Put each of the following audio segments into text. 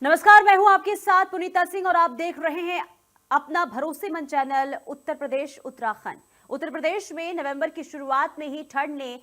नमस्कार, मैं हूं आपके साथ पुनीता सिंह और आप देख रहे हैं अपना भरोसेमंद चैनल उत्तर प्रदेश उत्तराखंड। उत्तर प्रदेश में नवंबर की शुरुआत में ही ठंड ने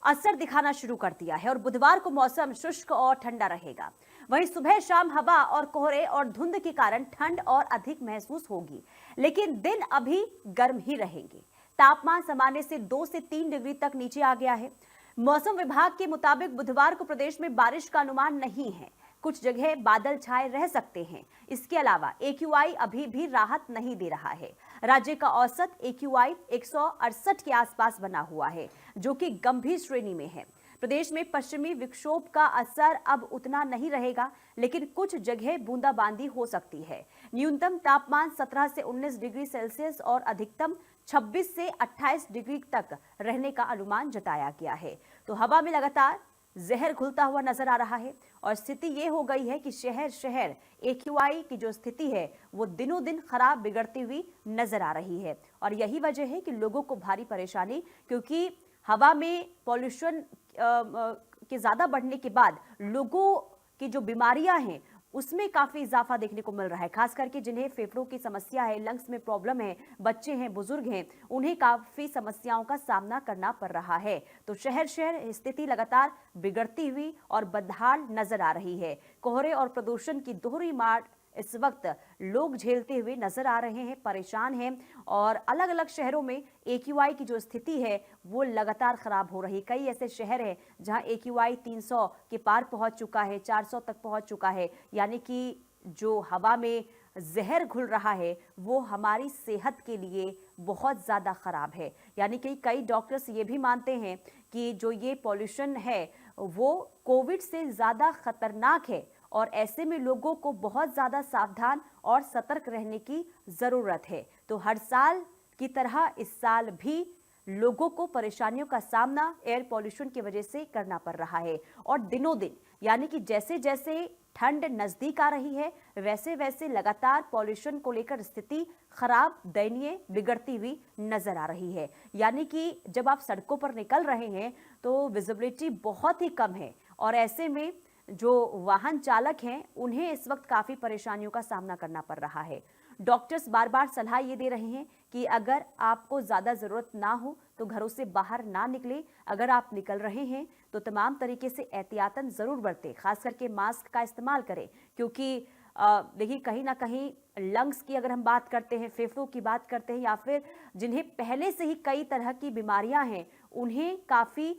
असर दिखाना शुरू कर दिया है और बुधवार को मौसम शुष्क और ठंडा रहेगा। वहीं सुबह शाम हवा और कोहरे और धुंध के कारण ठंड और अधिक महसूस होगी, लेकिन दिन अभी गर्म ही रहेंगे। तापमान सामान्य से 2 से 3 डिग्री तक नीचे आ गया है। मौसम विभाग के मुताबिक बुधवार को प्रदेश में बारिश का अनुमान नहीं है। कुछ जगह बादल छाए रह सकते हैं। इसके अलावा AQI अभी भी राहत नहीं दे रहा है। राज्य का औसत AQI 168 के आसपास बना हुआ है, जो कि गंभीर श्रेणी में है। प्रदेश में पश्चिमी विक्षोभ का असर अब उतना नहीं रहेगा, लेकिन कुछ जगह बूंदाबांदी हो सकती है। न्यूनतम तापमान 17 से 19 डिग्री सेल्सियस और अधिकतम 26 से 28 डिग्री तक रहने का अनुमान जताया गया है। तो हवा में लगातार जहर घुलता हुआ नजर आ रहा है और स्थिति ये हो गई है कि शहर शहर AQI की जो स्थिति है वो दिनों दिन खराब बिगड़ती हुई नजर आ रही है। और यही वजह है कि लोगों को भारी परेशानी, क्योंकि हवा में पॉल्यूशन के ज्यादा बढ़ने के बाद लोगों की जो बीमारियां हैं उसमें काफी इजाफा देखने को मिल रहा है। खास करके जिन्हें फेफड़ों की समस्या है, लंग्स में प्रॉब्लम है, बच्चे हैं, बुजुर्ग हैं, उन्हें काफी समस्याओं का सामना करना पड़ रहा है। तो शहर शहर स्थिति लगातार बिगड़ती हुई और बदहाल नजर आ रही है। कोहरे और प्रदूषण की दोहरी मार इस वक्त लोग झेलते हुए नजर आ रहे हैं, परेशान हैं और अलग अलग शहरों में AQI की जो स्थिति है वो लगातार खराब हो रही। कई ऐसे शहर हैं जहां AQI 300 के पार पहुंच चुका है, 400 तक पहुंच चुका है। यानी कि जो हवा में जहर घुल रहा है वो हमारी सेहत के लिए बहुत ज़्यादा खराब है। यानी कि कई डॉक्टर्स ये भी मानते हैं कि जो ये पॉल्यूशन है वो कोविड से ज़्यादा खतरनाक है और ऐसे में लोगों को बहुत ज़्यादा सावधान और सतर्क रहने की ज़रूरत है। तो हर साल की तरह इस साल भी लोगों को परेशानियों का सामना एयर पॉल्यूशन की वजह से करना पड़ रहा है। और दिनों दिन यानी कि जैसे जैसे ठंड नजदीक आ रही है वैसे वैसे लगातार पॉल्यूशन को लेकर स्थिति खराब, दयनीय, बिगड़ती हुई नजर आ रही है। यानी कि जब आप सड़कों पर निकल रहे हैं तो विजिबिलिटी बहुत ही कम है और ऐसे में जो वाहन चालक हैं उन्हें इस वक्त काफी परेशानियों का सामना करना पड़ रहा है। डॉक्टर्स बार बार सलाह ये दे रहे हैं कि अगर आपको ज्यादा जरूरत ना हो तो घरों से बाहर ना निकलें। अगर आप निकल रहे हैं तो तमाम तरीके से एहतियातन जरूर बरतें, खास करके मास्क का इस्तेमाल करें, क्योंकि देखिए कहीं ना कहीं लंग्स की अगर हम बात करते हैं, फेफड़ों की बात करते हैं, या फिर जिन्हें पहले से ही कई तरह की बीमारियां हैं उन्हें काफी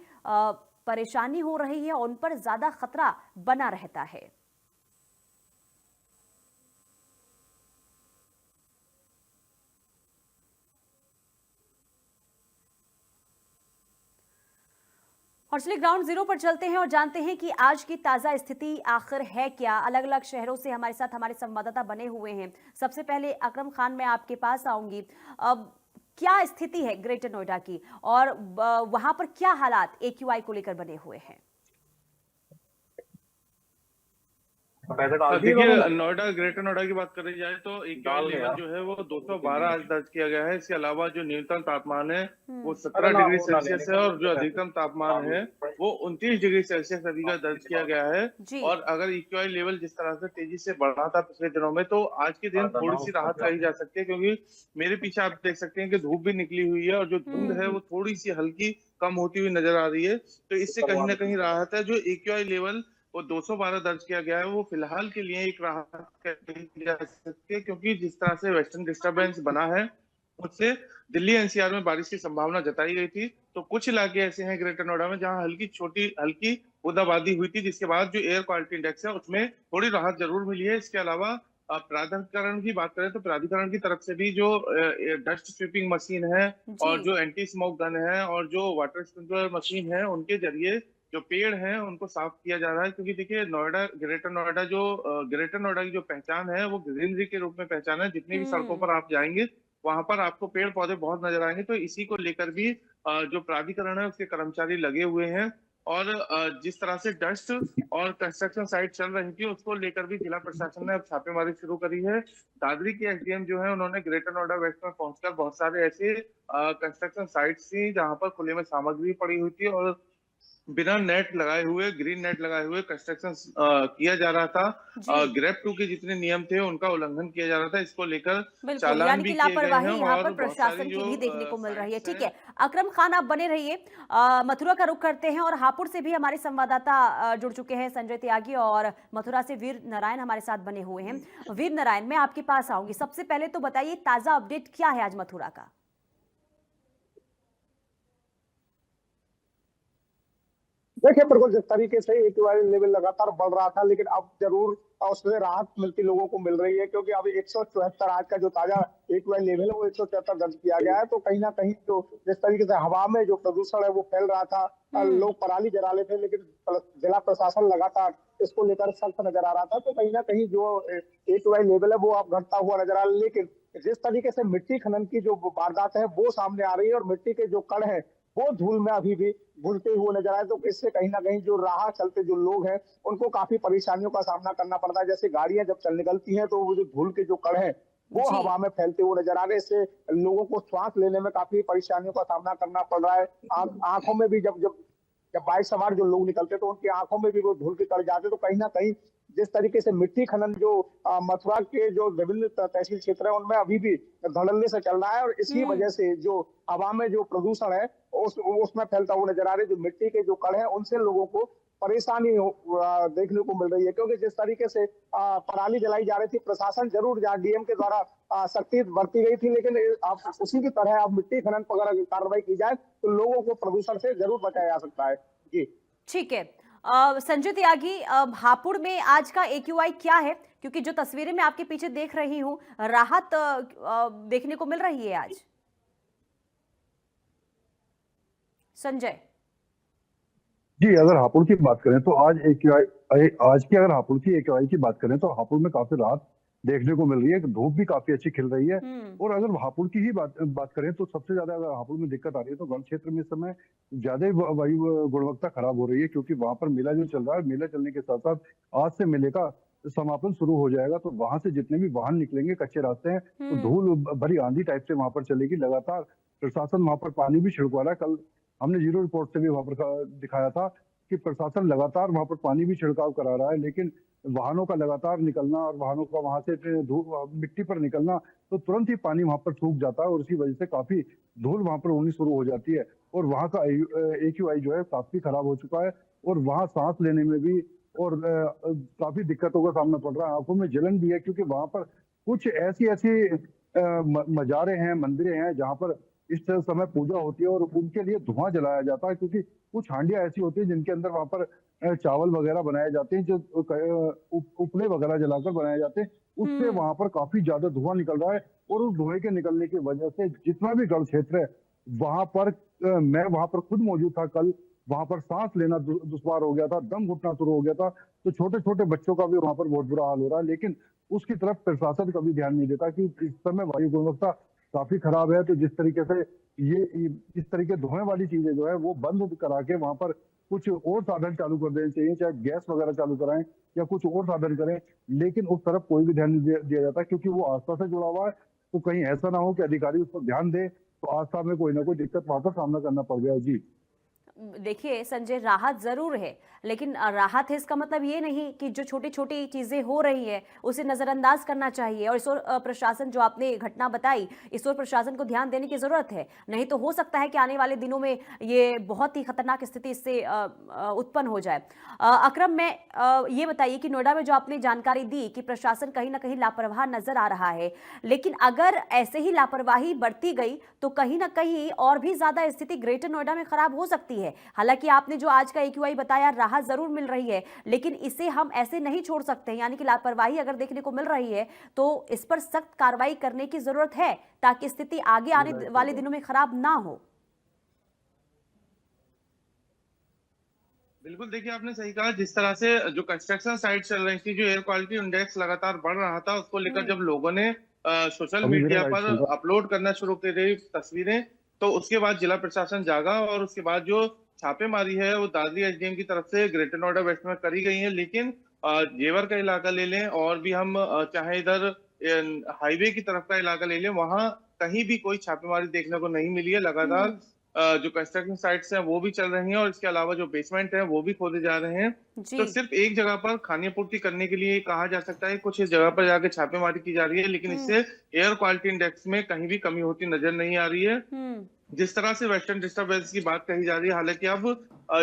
परेशानी हो रही है, उन पर ज्यादा खतरा बना रहता है। और चलिए ग्राउंड जीरो पर चलते हैं और जानते हैं कि आज की ताजा स्थिति आखिर है क्या। अलग अलग शहरों से हमारे साथ हमारे संवाददाता बने हुए हैं। सबसे पहले अकरम खान, मैं आपके पास आऊंगी। अब क्या स्थिति है ग्रेटर नोएडा की और वहां पर क्या हालात AQI को लेकर बने हुए हैं? देखिए, नोएडा, ग्रेटर नोएडा की बात करी जाए तो AQI लेवल जो है वो 212 आज दर्ज किया गया है। इसके अलावा जो न्यूनतम तापमान है वो 17 डिग्री सेल्सियस है और जो अधिकतम तापमान है वो 29 डिग्री सेल्सियस अभी का दर्ज किया गया है। जी। और अगर AQI लेवल जिस तरह से तेजी से बढ़ा था पिछले दिनों में, तो आज के दिन थोड़ी सी राहत कही जा सकती है, क्योंकि मेरे पीछे आप देख सकते हैं कि धूप भी निकली हुई है और जो धुंध है वो थोड़ी सी हल्की कम होती हुई नजर आ रही है। तो इससे कहीं ना कहीं राहत है। जो AQI लेवल वो 212 दर्ज किया गया है वो फिलहाल के लिए एक राहत कही जा सकती है, क्योंकि जिस तरह से वेस्टर्न डिस्टरबेंस बना है उससे दिल्ली NCR में बारिश की संभावना जताई गई थी। तो कुछ इलाके ऐसे हैं ग्रेटर नोएडा में जहां हल्की बूंदाबांदी हुई थी, जिसके बाद जो एयर क्वालिटी इंडेक्स है उसमें थोड़ी राहत जरूर मिली है। इसके अलावा प्राधिकरण की बात करें तो प्राधिकरण की तरफ से भी जो डस्ट स्वीपिंग मशीन है जी। और जो एंटी स्मोक गन है और जो वाटर स्प्रिंकलर मशीन है उनके जरिए जो पेड़ हैं उनको साफ किया जा रहा है। क्योंकि देखिए, ग्रेटर नोएडा ग्रेटर नोएडा की जो पहचान है वो ग्रीनरी के रूप में पहचान है। जितनी भी सड़कों पर आप जाएंगे वहां पर आपको पेड़ पौधे बहुत नजर आएंगे। तो इसी को लेकर भी जो प्राधिकरण है उसके कर्मचारी लगे हुए हैं। और जिस तरह से डस्ट और कंस्ट्रक्शन साइट चल रही थी उसको लेकर भी जिला प्रशासन ने अब छापेमारी शुरू करी है। दादरी के SDM जो है उन्होंने ग्रेटर नोएडा वेस्ट में पहुंचकर बहुत सारे ऐसे कंस्ट्रक्शन साइट्स थी जहां पर खुले में सामग्री पड़ी हुई थी और बिना नेट लगाए हुए, ग्रीन नेट लगाए हुए कंस्ट्रक्शन किया जा रहा था। जी ग्रेप 2 के जितने नियम थे उनका उल्लंघन किया जा रहा था। इसको लेकर बिल्कुल, चालान यानी भी कि किए गए हैं लापरवाही यहाँ पर और बहुत सारी प्रशासन की जो भी देखने को मिल रही है। साइट्स ठीक हैं। है, अकरम खान आप बने रहिए। मथुरा का रुख करते हैं और हापुड़ से भी हमारे संवाददाता जुड़ चुके हैं, संजय त्यागी, और मथुरा से वीर नारायण हमारे साथ बने हुए हैं। वीर नारायण, मैं आपके पास आऊंगी। सबसे पहले तो बताइए ताजा अपडेट क्या है आज मथुरा का? देखिए बिल्कुल, जिस तरीके से एक्यूआई लेवल लगातार बढ़ रहा था, लेकिन अब जरूर उससे राहत मिलती लोगों को मिल रही है, क्योंकि अभी 174 आज का जो ताजा एक्यूआई लेवल है वो 174 दर्ज किया गया है। तो कहीं ना कहीं जो जिस तरीके से हवा में जो प्रदूषण है वो फैल रहा था, हम्म। लोग पराली जला रहे थे, लेकिन जिला प्रशासन लगातार इसको लेकर सख्त नजर आ रहा था। तो कहीं ना कहीं जो एक्यूआई लेवल है वो अब घटता हुआ नजर आ रहा है। लेकिन जिस तरीके से मिट्टी खनन की जो वारदात है वो सामने आ रही है, और मिट्टी के जो कण है वो धूल में अभी भी घुलते हुए नजर आए, तो इससे कहीं ना कहीं जो राह चलते जो लोग हैं उनको काफी परेशानियों का सामना करना पड़ता है। जैसे गाड़ियां जब चल निकलती हैं तो वो जो धूल के जो कण हैं वो जी हवा में फैलते हुए नजर आ रहे हैं। इससे लोगों को श्वास लेने में काफी परेशानियों का सामना करना पड़ रहा है। आंखों में भी जब जब जब बाइक सवार जो लोग निकलते तो उनकी आंखों में भी वो धूल के कण जाते। तो कहीं ना कहीं जिस तरीके से मिट्टी खनन जो मथुरा के जो विभिन्न तहसील क्षेत्र है उनमें अभी भी धड़ल्ले से चल रहा है, और इसी वजह से जो हवा में जो प्रदूषण है उसमें फैलता हुआ नजर आ रहा है। जो मिट्टी के जो कण है उनसे लोगों को परेशानी देखने को मिल रही है, क्योंकि जिस तरीके से पराली जलाई जा रही थी, प्रशासन जरूर जहाँ डीएम के द्वारा सख्ती बरती गई थी, लेकिन आप उसी की तरह आप मिट्टी खनन पर अगर कार्रवाई की जाए तो लोगों को प्रदूषण से जरूर बचाया जा सकता है। जी ठीक है। संजय त्यागी, हापुड़ में आज का एक्यूआई क्या है? क्योंकि जो तस्वीरें मैं आपके पीछे देख रही हूँ, राहत देखने को मिल रही है आज। संजय। जी, अगर हापुड़ की बात करें तो आज की अगर हापुड़ की एक्यूआई की बात करें तो हापुड़ में काफी राहत देखने को मिल रही है। धूप भी काफी अच्छी खिल रही है। और अगर हापुड़ की ही बात करें तो सबसे ज्यादा अगर हापुड़ में दिक्कत आ रही है तो गढ़ क्षेत्र में इस समय ज्यादा ही वायु गुणवत्ता खराब हो रही है, क्योंकि वहां पर मेला जो चल रहा है, मेला चलने के साथ साथ आज से मेले का समापन शुरू हो जाएगा। तो वहां से जितने भी वाहन निकलेंगे, कच्चे रास्ते हैं, तो धूल भरी आंधी टाइप से वहां पर चलेगी। लगातार प्रशासन वहां पर पानी भी छिड़कवा रहा है। कल हमने जीरो रिपोर्ट से भी वहां पर दिखाया था कि प्रशासन लगातार वहां पर पानी भी छिड़काव करा रहा है, लेकिन वाहनों का लगातार निकलना और वाहनों का वहां से मिट्टी पर निकलना, तो तुरंत ही पानी वहां पर सूख जाता है और उसी वजह से काफी धूल वहां पर उड़नी शुरू हो जाती है। और वहां का एक्यूआई जो है काफी खराब हो चुका है, और वहां सांस लेने में भी और काफी दिक्कतों का सामना पड़ रहा है। आंखों में जलन भी है, क्योंकि वहां पर कुछ ऐसी ऐसी मजारे हैं, मंदिरें हैं जहां पर इस समय पूजा होती है और उनके लिए धुआं जलाया जाता है, क्योंकि कुछ हांडियां ऐसी होती है जिनके अंदर वहां पर चावल वगैरह बनाए जाते हैं, जो उपले वगैरह जलाकर बनाए जाते हैं। उससे वहां पर काफी ज्यादा धुआं निकल रहा है, और उस धुएं के निकलने की वजह से जितना भी गढ़ क्षेत्र है वहां पर मैं वहां पर खुद मौजूद था कल। वहां पर सांस लेना दुश्वार हो गया था, दम घुटना शुरू हो गया था। तो छोटे छोटे बच्चों का भी वहां पर बहुत बुरा हाल हो रहा है, लेकिन उसकी तरफ प्रशासन कभी ध्यान नहीं देता कि इस समय वायु गुणवत्ता काफी खराब है। तो जिस तरीके से ये इस तरीके धुएं वाली चीजें जो है वो बंद करा के वहां पर कुछ और साधन चालू कर देने चाहिए, चाहे गैस वगैरह चालू कराएं या कुछ और साधन करें, लेकिन उस तरफ कोई भी ध्यान नहीं दिया जाता, क्योंकि वो आस्था से जुड़ा हुआ है। तो कहीं ऐसा ना हो कि अधिकारी उस पर ध्यान दे तो आस्था में कोई ना कोई दिक्कत वहां पर सामना करना पड़ जाए। जी देखिए संजय, राहत जरूर है, लेकिन राहत है इसका मतलब ये नहीं कि जो छोटी छोटी चीजें हो रही है उसे नजरअंदाज करना चाहिए। और इस ओर प्रशासन, जो आपने घटना बताई, इस ओर प्रशासन को ध्यान देने की जरूरत है। नहीं तो हो सकता है कि आने वाले दिनों में ये बहुत ही खतरनाक स्थिति इससे उत्पन्न हो जाए। अकरम, मैं ये बताइए कि नोएडा में जो आपने जानकारी दी कि प्रशासन कहीं ना कहीं लापरवाह नजर आ रहा है, लेकिन अगर ऐसे ही लापरवाही बढ़ती गई तो कहीं ना कहीं और भी ज्यादा स्थिति ग्रेटर नोएडा में खराब हो सकती है। हालांकि आपने जो आज का एक्यूआई बताया, राहत जरूर मिल रही है, लेकिन इसे हम ऐसे नहीं छोड़ सकते। यानी कि लापरवाही अगर देखने को मिल रही है तो इस पर सख्त कार्रवाई करने की जरूरत है, ताकि स्थिति आगे आने वाले दिनों में खराब ना हो। बिल्कुल, देखिए आपने सही कहा। जिस तरह से जो कंस्ट्रक्शन साइट चल रही थी, जो एयर क्वालिटी इंडेक्स लगातार बढ़ रहा था, उसको लेकर जब लोगों ने सोशल अभी मेरा मीडिया राइट पर चल रहा अपलोड करना शुरू कर दी तस्वीरें, तो उसके बाद जिला प्रशासन जागा और उसके बाद जो छापेमारी है वो दादरी एसडीएम की तरफ से ग्रेटर नोएडा वेस्ट में करी गई है। लेकिन जेवर का इलाका ले लें और भी हम चाहे इधर हाईवे की तरफ का इलाका ले लें, वहां कहीं भी कोई छापेमारी देखने को नहीं मिली है। लगातार जो कंस्ट्रक्शन साइट्स हैं वो भी चल रही हैं और इसके अलावा जो बेसमेंट है वो भी खोदे जा रहे हैं। तो सिर्फ एक जगह पर खानी पूर्ति करने के लिए कहा जा सकता है, कुछ इस जगह पर जाके छापेमारी की जा रही है, लेकिन इससे एयर क्वालिटी इंडेक्स में कहीं भी कमी होती नजर नहीं आ रही है। जिस तरह से वेस्टर्न डिस्टर्बेंस की बात कही जा रही है, हालांकि अब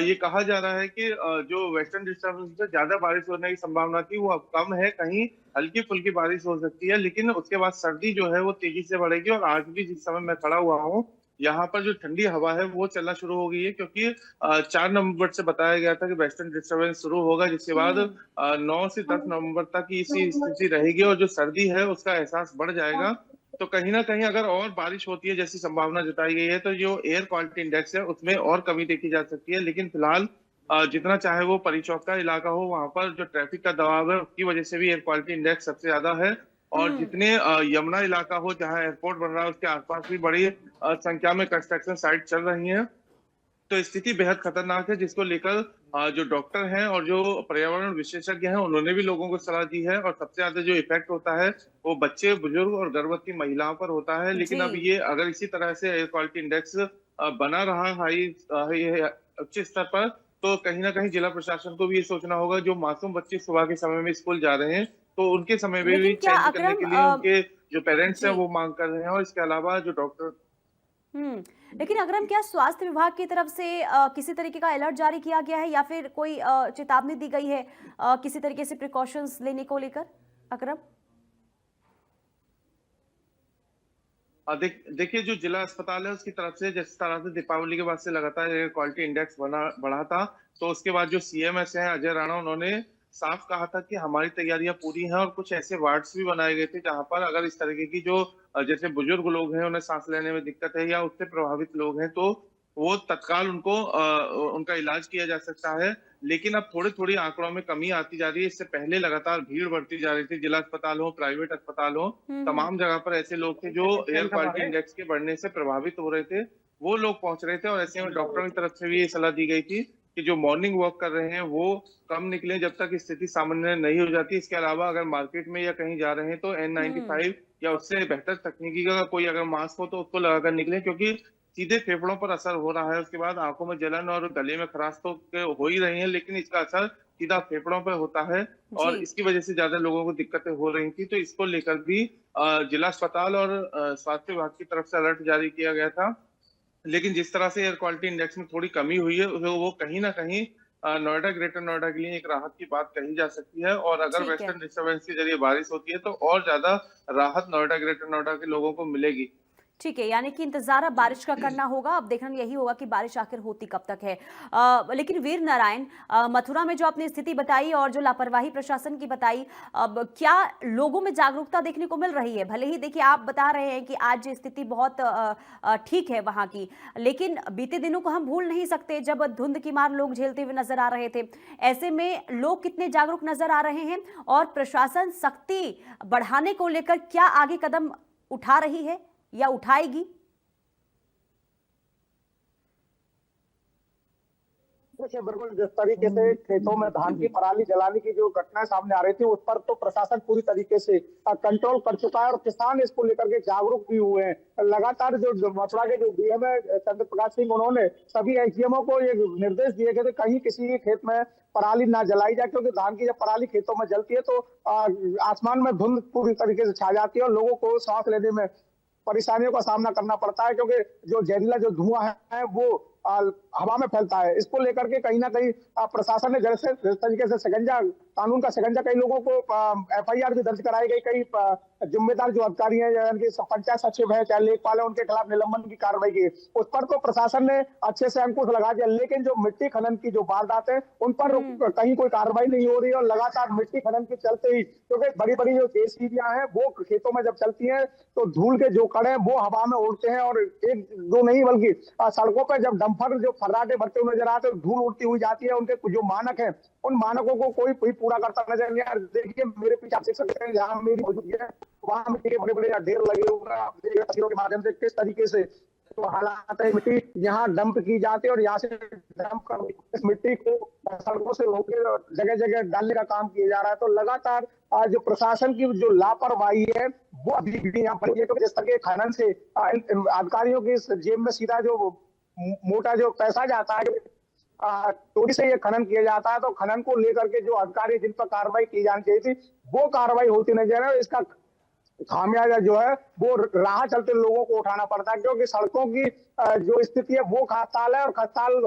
ये कहा जा रहा है कि जो वेस्टर्न डिस्टर्बेंस से ज्यादा बारिश होने की संभावना थी वो अब कम है, कहीं हल्की फुल्की बारिश हो सकती है, लेकिन उसके बाद सर्दी जो है वो तेजी से बढ़ेगी। और आज भी जिस समय मैं खड़ा हुआ हूँ यहाँ पर जो ठंडी हवा है वो चलना शुरू हो गई है, क्योंकि 4 नवंबर से बताया गया था कि वेस्टर्न डिस्टर्बेंस शुरू होगा, जिसके बाद 9 से 10 नवंबर तक इसी स्थिति रहेगी और जो सर्दी है उसका एहसास बढ़ जाएगा। तो कहीं ना कहीं अगर और बारिश होती है जैसी संभावना जताई गई है तो जो एयर क्वालिटी इंडेक्स है उसमें और कमी देखी जा सकती है। लेकिन फिलहाल जितना चाहे वो परिचौका इलाका हो, वहां पर जो ट्रैफिक का दबाव है उसकी वजह से भी एयर क्वालिटी इंडेक्स सबसे ज्यादा है। और जितने यमुना इलाका हो जहां एयरपोर्ट बन रहा है उसके आसपास भी बड़ी संख्या में कंस्ट्रक्शन साइट चल रही हैं। तो स्थिति बेहद खतरनाक है, जिसको लेकर जो डॉक्टर हैं और जो पर्यावरण विशेषज्ञ हैं उन्होंने भी लोगों को सलाह दी है। और सबसे ज्यादा जो इफेक्ट होता है वो बच्चे, बुजुर्ग और गर्भवती महिलाओं पर होता है। लेकिन अब ये अगर इसी तरह से एयर क्वालिटी इंडेक्स बना रहा हाई उच्च स्तर पर, तो कहीं ना कहीं जिला प्रशासन को भी ये सोचना होगा, जो मासूम बच्चे सुबह के समय में स्कूल जा रहे हैं तो उनके समय में भी चेंज करने के लिए उनके जो पेरेंट्स हैं वो मांग कर रहे हैं। और इसके अलावा जो डॉक्टर लेकिन अकरम, क्या स्वास्थ्य विभाग की तरफ से किसी तरीके का अलर्ट जारी किया गया है या फिर कोई चेतावनी दी गई है किसी तरीके से प्रिकॉशंस लेने को लेकर, अकरम? देखिए, जो जिला अस्पताल है उसकी तरफ से जिस तरह से दीपावली के बाद से लगातार एयर क्वालिटी इंडेक्स बढ़ा था, तो उसके बाद जो सीएमएस हैं अजय राणा, उन्होंने साफ कहा था कि हमारी तैयारियां पूरी हैं। और कुछ ऐसे वार्ड्स भी बनाए गए थे जहां पर अगर इस तरीके की जो जैसे बुजुर्ग लोग हैं उन्हें सांस लेने में दिक्कत है या उससे प्रभावित लोग हैं तो वो तत्काल उनको उनका इलाज किया जा सकता है। लेकिन अब थोड़ी थोड़ी आंकड़ों में कमी आती जा रही है। इससे पहले लगातार भीड़ बढ़ती जा रही थी, जिला अस्पताल हो, प्राइवेट अस्पताल हो, तमाम जगह पर ऐसे लोग थे जो एयर क्वालिटी इंडेक्स के बढ़ने से प्रभावित हो रहे थे, वो लोग पहुंच रहे थे। और ऐसे में डॉक्टरों की तरफ से भी ये सलाह दी गई थी कि जो मॉर्निंग वॉक कर रहे हैं वो कम निकलें जब तक स्थिति सामान्य नहीं हो जाती। इसके अलावा अगर मार्केट में या कहीं जा रहे हैं तो N95 या उससे बेहतर तकनीकी का कोई अगर मास्क हो तो उसको लगाकर निकलें, क्योंकि सीधे फेफड़ों पर असर हो रहा है। उसके बाद आंखों में जलन और गले में खराश तो हो ही रही है, लेकिन इसका असर सीधा फेफड़ों पर होता है और इसकी वजह से ज्यादा लोगों को दिक्कतें हो रही थी। तो इसको लेकर भी जिला अस्पताल और स्वास्थ्य विभाग की तरफ से अलर्ट जारी किया गया था। लेकिन जिस तरह से एयर क्वालिटी इंडेक्स में थोड़ी कमी हुई है वो कहीं ना कहीं नोएडा, ग्रेटर नोएडा के लिए एक राहत की बात कही जा सकती है। और अगर वेस्टर्न डिस्टर्बेंस के जरिए बारिश होती है तो और ज्यादा राहत नोएडा, ग्रेटर नोएडा के लोगों को मिलेगी। ठीक है, यानी कि इंतजार अब बारिश का करना होगा। अब देखना यही होगा कि बारिश आखिर होती कब तक है। लेकिन वीर नारायण, मथुरा में जो आपने स्थिति बताई और जो लापरवाही प्रशासन की बताई, अब क्या लोगों में जागरूकता देखने को मिल रही है? भले ही देखिए आप बता रहे हैं कि आज स्थिति बहुत ठीक है वहां की, लेकिन बीते दिनों को हम भूल नहीं सकते जब धुंध की मार लोग झेलते हुए नजर आ रहे थे। ऐसे में लोग कितने जागरूक नजर आ रहे हैं और प्रशासन सख्ती बढ़ाने को लेकर क्या आगे कदम उठा रही है या उठाएगी? देखिए, बिल्कुल जिस तरीके से खेतों में धान की पराली जलाने की जो घटनाएं सामने आ रही थी उस पर तो प्रशासन पूरी तरीके से कंट्रोल कर चुका है और किसान इसको लेकर के जागरूक भी हुए हैं। लगातार जो मथुरा के जो डीएम है चंद्र प्रकाश सिंह, उन्होंने सभी एसडीएमओ को ये निर्देश दिए गए थे कहीं किसी के खेत में पराली ना जलाई जाए, क्योंकि धान की जब पराली खेतों में जलती है तो आसमान में धुंध पूरी तरीके से छा जाती है और लोगों को सांस लेने में परेशानियों का सामना करना पड़ता है, क्योंकि जो जहरीला जो धुआं है वो हवा में फैलता है। इसको लेकर के कहीं ना कहीं प्रशासन ने जिस तरीके से शिकंजा, कानून का शिकंजा, कई लोगों को एफआईआर भी दर्ज कराई गई। कई जिम्मेदार जो अधिकारी हैं, यानी पंचायत सचिव है, चाहे लेखपाल है, उनके खिलाफ निलंबन की कार्रवाई की। उस पर तो प्रशासन ने अच्छे से अंकुश लगा दिया, लेकिन जो मिट्टी खनन की जो वारदात है उन पर कहीं कोई कार्रवाई नहीं हो रही है। और लगातार मिट्टी खनन के चलते ही, क्योंकि बड़ी बड़ी जो जेसीबीयां हैं वो खेतों में जब चलती हैं तो धूल के जो कण हैं वो हवा में उड़ते हैं और एक दो नहीं बल्कि सड़कों पर जब डंपर जो फर्राटे भरते हुए नजर आते हैं, धूल उड़ती हुई जाती है। उनके जो मानक है उन मानकों को कोई पूरा करता नजर नहीं आ रहा। देखिए मेरे पीछे आप देख सकते हैं, जहां मेरी मौजूदगी है वहां मिट्टी के बड़े बड़े ढेर लगे हुए हैं। आप देखिए तस्वीरों के माध्यम से किस तरीके से तो हालात है, मिट्टी यहाँ डंप की जाती है और यहाँ से डंप कर इस मिट्टी को सड़कों से होकर जगह जगह डालने का काम किया जा रहा है। तो लगातार जो प्रशासन की जो लापरवाही है वो अभी भी यहाँ पर, जिस तरह के खनन से अधिकारियों की जेब में सीधा जो मोटा जो पैसा जाता है, चोरी से ये खनन किया जाता है, तो खनन को लेकर के जो अधिकारी जिन पर कार्रवाई की जानी चाहिए थी वो कार्रवाई होती नजर है। इसका खामियाजा जो है वो राह चलते लोगों को उठाना पड़ता है, क्योंकि सड़कों की जो स्थिति है वो खस्ताल है, और खस्ताल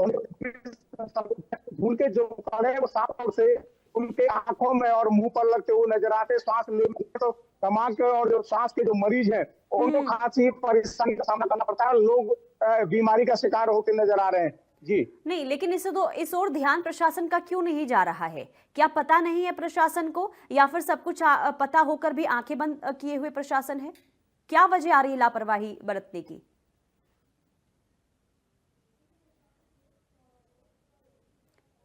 धूल के जो कण है वो साफ तौर से उनके आंखों में और मुंह पर लगते हुए नजर आते। सांस लेने तो दिमाग के और जो सांस के जो मरीज हैं उनको खासी परेशानी का सामना करना पड़ता है, लोग बीमारी का शिकार होते नजर आ रहे हैं। जी नहीं, लेकिन इस ओर ध्यान प्रशासन का क्यों नहीं जा रहा है? क्या पता नहीं है प्रशासन को, या फिर सब कुछ पता होकर भी आंखें बंद किए हुए प्रशासन है? क्या वजह आ रही है लापरवाही बरतने की?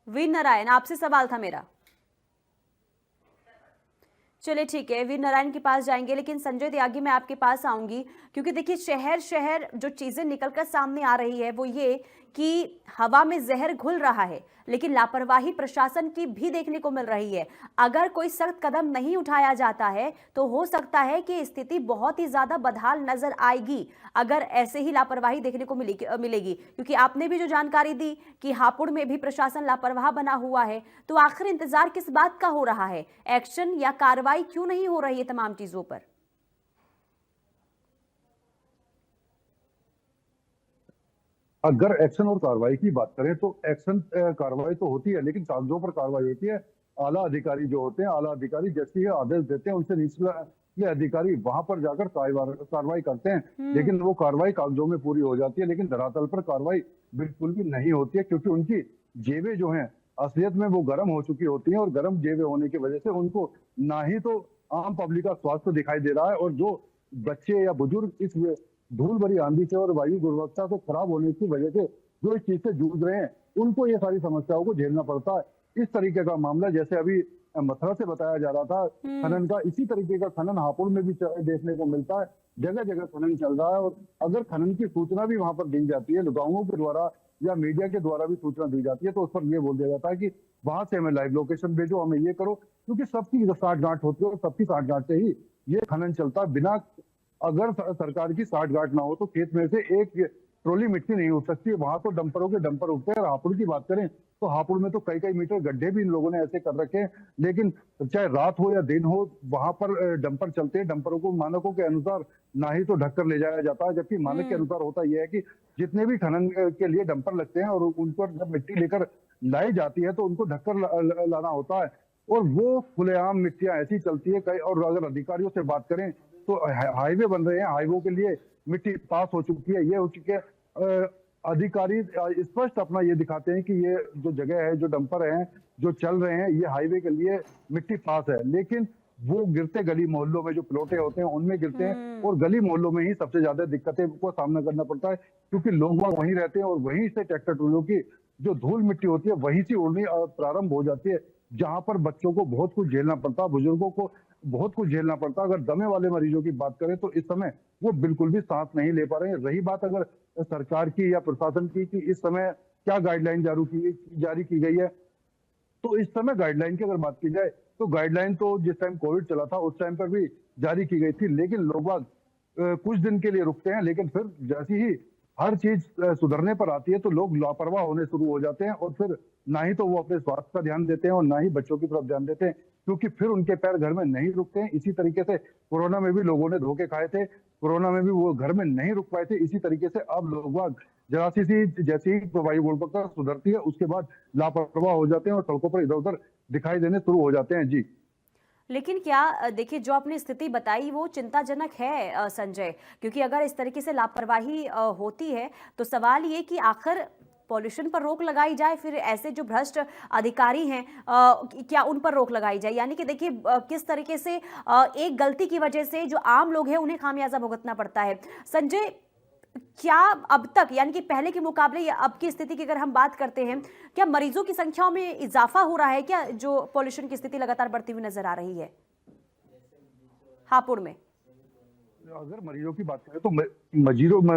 वीर नारायण, आपसे सवाल था मेरा। चलिए ठीक है, वीर नारायण के पास जाएंगे, लेकिन संजय त्यागी मैं आपके पास आऊंगी, क्योंकि देखिए शहर शहर जो चीजें निकलकर सामने आ रही है वो ये कि हवा में जहर घुल रहा है, लेकिन लापरवाही प्रशासन की भी देखने को मिल रही है। अगर कोई सख्त कदम नहीं उठाया जाता है तो हो सकता है कि स्थिति बहुत ही ज्यादा बदहाल नजर आएगी, अगर ऐसे ही लापरवाही देखने को मिलेगी। क्योंकि आपने भी जो जानकारी दी कि हापुड़ में भी प्रशासन लापरवाह बना हुआ है, तो आखिर इंतजार किस बात का हो रहा है? एक्शन या कार्रवाई क्यों नहीं हो रही है तमाम चीजों पर? अगर एक्शन और कार्रवाई की बात करें तो एक्शन कार्रवाई तो होती है, लेकिन कागजों पर कार्रवाई होती है। आला अधिकारी जो होते हैं, आला अधिकारी जैसे ही आदेश देते हैं उनसे निचले अधिकारी वहां पर जाकर कार्रवाई करते हैं, लेकिन वो कार्रवाई कागजों में पूरी हो जाती है, लेकिन धरातल पर कार्रवाई बिल्कुल भी नहीं होती है, क्योंकि उनकी जेबें जो हैं असलियत में वो गर्म हो चुकी होती हैं, और गर्म जेबें होने की वजह से उनको ना ही तो आम पब्लिक का स्वास्थ्य दिखाई दे रहा है, और जो बच्चे या बुजुर्ग इस धूल भरी आंधी से और वायु गुणवत्ता से खराब होने की वजह से जो इस चीज से जूझ रहे हैं, उनको ये सारी समस्याओं को झेलना पड़ता है। इस तरीके का मामला जैसे अभी मथुरा से बताया जा रहा था खनन का, इसी तरीके का खनन हापुड़ में भी देखने को मिलता है। जगह जगह खनन चल रहा है, और अगर खनन की सूचना भी वहां पर दी जाती है, गाँवों के द्वारा या मीडिया के द्वारा भी सूचना दी जाती है, तो उस पर यह बोल दिया जाता है कि वहां से हमें लाइव लोकेशन भेजो, हमें ये करो, क्योंकि सबकी साठगांठ होती है और सबकी साठगांठ से ही ये खनन चलता है। बिना अगर सरकार की साठगांठ ना हो तो खेत में से एक ट्रॉली मिट्टी नहीं उठ सकती। वहां तो डंपरों के डंपर उठते हैं। हापुड़ की बात करें तो हापुड़ में तो कई कई मीटर गड्ढे भी इन लोगों ने ऐसे कर रखे हैं, लेकिन चाहे रात हो या दिन हो वहां पर डंपर चलते हैं। डंपरों को मानकों के अनुसार ना ही तो ढककर ले जाया जाता है, जबकि मानक के अनुसार होता यह है कि जितने भी खनन के लिए डंपर लगते हैं और उन पर जब मिट्टी लेकर लाई जाती है तो उनको ढककर लाना होता है, और वो खुलेआम मिट्टियां ऐसी चलती है कई। और अगर अधिकारियों से बात करें तो हाईवे बन रहे हैं, हाईवे के लिए मिट्टी पास हो चुकी है, ये हो चुके हैं। अधिकारी स्पष्ट अपना ये दिखाते हैं कि ये जो जगह है, जो डंपर हैं जो चल रहे हैं, ये हाईवे के लिए मिट्टी पास है, लेकिन वो गिरते गली मोहल्लों में जो प्लॉटें होते हैं उनमें गिरते हैं, और गली मोहल्लों में ही सबसे ज्यादा दिक्कतें को सामना करना पड़ता है, क्योंकि लोग वहीं रहते हैं और वहीं से ट्रैक्टर ट्रॉलियों की जो धूल मिट्टी होती है वहीं से उड़नी प्रारंभ हो जाती है, जहां पर बच्चों को बहुत कुछ झेलना पड़ता है, बुजुर्गों को बहुत कुछ झेलना पड़ता है। अगर दमे वाले मरीजों की बात करें तो इस समय वो बिल्कुल भी सांस नहीं ले पा रहे हैं। रही बात अगर सरकार की या प्रशासन की कि इस समय क्या गाइडलाइन जारी की गई है, तो इस समय गाइडलाइन की अगर बात की जाए तो गाइडलाइन तो जिस टाइम कोविड चला था उस टाइम पर भी जारी की गई थी, लेकिन लोग बाग कुछ दिन के लिए रुकते हैं, लेकिन फिर जैसी ही हर चीज सुधरने पर आती है तो लोग लापरवाह होने शुरू हो जाते हैं, और फिर ना ही तो वो अपने स्वास्थ्य का ध्यान देते हैं और ना ही बच्चों की तरफ ध्यान देते हैं, क्योंकि फिर उनके पैर घर में नहीं रुकते हैं। इसी तरीके से कोरोना में भी लोगों ने धोखे खाए थे, कोरोना में भी वो घर में नहीं रुक पाए थे। इसी तरीके से अब लोग जरासी सी जैसी ही वायु गुणवत्ता सुधरती है उसके बाद लापरवाह हो जाते हैं और सड़कों पर इधर उधर दिखाई देने शुरू हो जाते हैं। जी लेकिन क्या देखिए जो आपने स्थिति बताई वो चिंताजनक है संजय, क्योंकि अगर इस तरीके से लापरवाही होती है तो सवाल ये कि आखिर पॉल्यूशन पर रोक लगाई जाए, फिर ऐसे जो भ्रष्ट अधिकारी हैं क्या उन पर रोक लगाई जाए? यानी कि देखिए किस तरीके से एक गलती की वजह से जो आम लोग हैं उन्हें खामियाजा भुगतना पड़ता है। संजय, क्या अब तक यानी कि पहले के मुकाबले या अब की स्थिति की अगर हम बात करते हैं, क्या मरीजों की संख्या में इजाफा हो रहा है क्या, जो पॉल्यूशन की स्थिति लगातार बढ़ती हुई नजर आ रही है हापुड़ में? अगर मरीजों की बात करें तो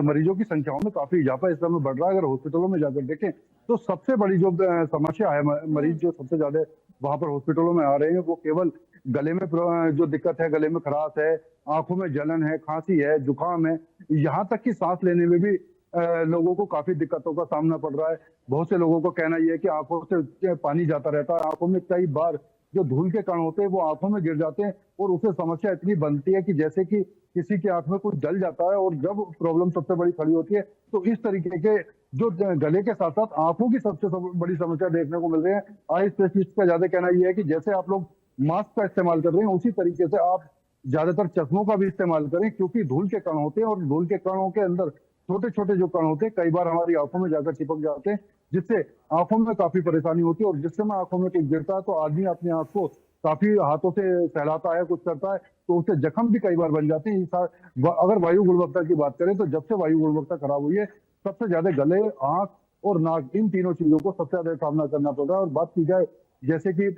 मरीजों की संख्याओं में काफी इजाफा इस समय बढ़ रहा है। अगर हॉस्पिटलों में जाकर देखें तो सबसे बड़ी जो समस्या है, मरीज जो सबसे ज्यादा वहां पर हॉस्पिटलों में आ रहे हैं वो केवल गले में जो दिक्कत है, गले में खराश है, आंखों में जलन है, खांसी है, जुकाम है, यहाँ तक कि सांस लेने में भी लोगों को काफी दिक्कतों का सामना पड़ रहा है। बहुत से लोगों को कहना यह है कि आंखों से पानी जाता रहता है, आंखों में कई बार जो धूल के कण होते हैं वो आंखों में गिर जाते हैं और उससे समस्या इतनी बनती है कि जैसे कि किसी की आंख में कुछ जल जाता है। और जब प्रॉब्लम सबसे बड़ी खड़ी होती है तो इस तरीके के जो गले के साथ साथ आंखों की सबसे बड़ी समस्या देखने को मिल रही है। आई स्पेशलिस्ट का ज्यादा कहना यह है कि जैसे आप लोग मास्क का इस्तेमाल कर रहे हैं उसी तरीके से आप ज्यादातर चश्मों का भी इस्तेमाल करें, क्योंकि धूल के कण होते हैं और धूल के कणों के अंदर छोटे छोटे जो कण होते हैं कई बार हमारी आंखों में जाकर चिपक जाते हैं, जिससे आंखों में काफी परेशानी होती है। और जिस समय आंखों में कुछ गिरता है तो आदमी अपनी आंख को काफी हाथों से सहलाता है, कुछ करता है, तो उससे जख्म भी कई बार बन जाते हैं। अगर वायु गुणवत्ता की बात करें तो जब से वायु गुणवत्ता खराब हुई है सबसे ज्यादा गले, आंख और नाक, इन तीनों चीजों को सबसे ज्यादा सामना करना पड़ रहा है। और बात की जाए जैसे कि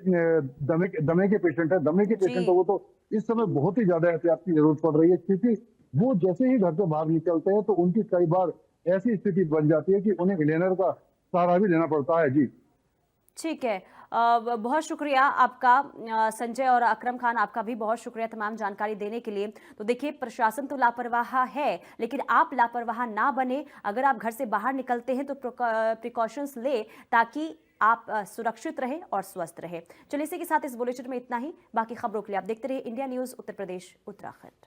दमे के पेशेंट है, दमे के पेशेंट है वो तो इस समय बहुत ही ज्यादा एहतियात की जरूरत पड़ रही है, क्योंकि वो जैसे ही घर से बाहर निकलते हैं तो उनकी कई बार ऐसी स्थिति बन जाती है कि उन्हें इनहेलर का सहारा भी लेना पड़ता है। जी ठीक है, बहुत शुक्रिया आपका संजय और अकरम खान, आपका भी बहुत शुक्रिया तमाम जानकारी देने के लिए। तो देखिए, प्रशासन तो लापरवाह है, लेकिन आप लापरवाह ना बने। अगर आप घर से बाहर निकलते हैं तो प्रिकॉशंस ले ताकि आप सुरक्षित रहे और स्वस्थ रहे। चलिए, इसी के साथ इस बुलेटिन में इतना ही। बाकी खबरों के लिए आप देखते रहिए इंडिया न्यूज़ उत्तर प्रदेश उत्तराखंड।